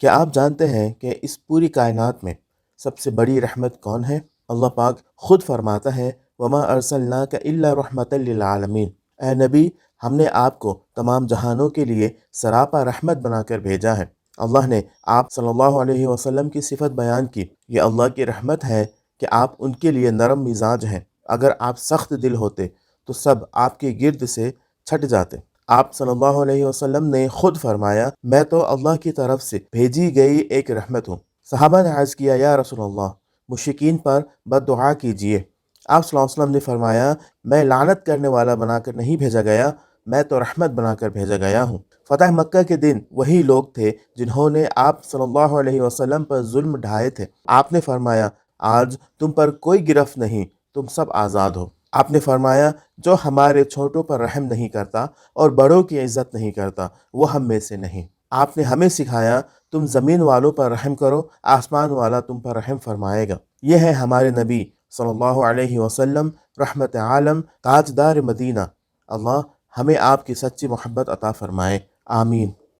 کیا آپ جانتے ہیں کہ اس پوری کائنات میں سب سے بڑی رحمت کون ہے؟ اللہ پاک خود فرماتا ہے وَمَا أَرْسَلْنَاكَ إِلَّا رَحْمَةً لِّلْعَالَمِينَ، اے نبی، ہم نے آپ کو تمام جہانوں کے لیے سراپا رحمت بنا کر بھیجا ہے۔ اللہ نے آپ صلی اللہ علیہ وسلم کی صفت بیان کی، یہ اللہ کی رحمت ہے کہ آپ ان کے لیے نرم مزاج ہیں۔ اگر آپ سخت دل ہوتے تو سب آپ کے گرد سے چھٹ جاتے۔ آپ صلی اللہ علیہ وسلم نے خود فرمایا، میں تو اللہ کی طرف سے بھیجی گئی ایک رحمت ہوں۔ صحابہ نے عرض کیا، یا رسول اللہ، مشرکین پر بد دعا کیجیے۔ آپ صلی اللہ علیہ وسلم نے فرمایا، میں لعنت کرنے والا بنا کر نہیں بھیجا گیا، میں تو رحمت بنا کر بھیجا گیا ہوں۔ فتح مکہ کے دن وہی لوگ تھے جنہوں نے آپ صلی اللہ علیہ وسلم پر ظلم ڈھائے تھے۔ آپ نے فرمایا، آج تم پر کوئی گرفت نہیں، تم سب آزاد ہو۔ آپ نے فرمایا، جو ہمارے چھوٹوں پر رحم نہیں کرتا اور بڑوں کی عزت نہیں کرتا وہ ہم میں سے نہیں۔ آپ نے ہمیں سکھایا، تم زمین والوں پر رحم کرو، آسمان والا تم پر رحم فرمائے گا۔ یہ ہے ہمارے نبی صلی اللہ علیہ وسلم، رحمت عالم، تاجدار مدینہ۔ اللہ ہمیں آپ کی سچی محبت عطا فرمائے، آمین۔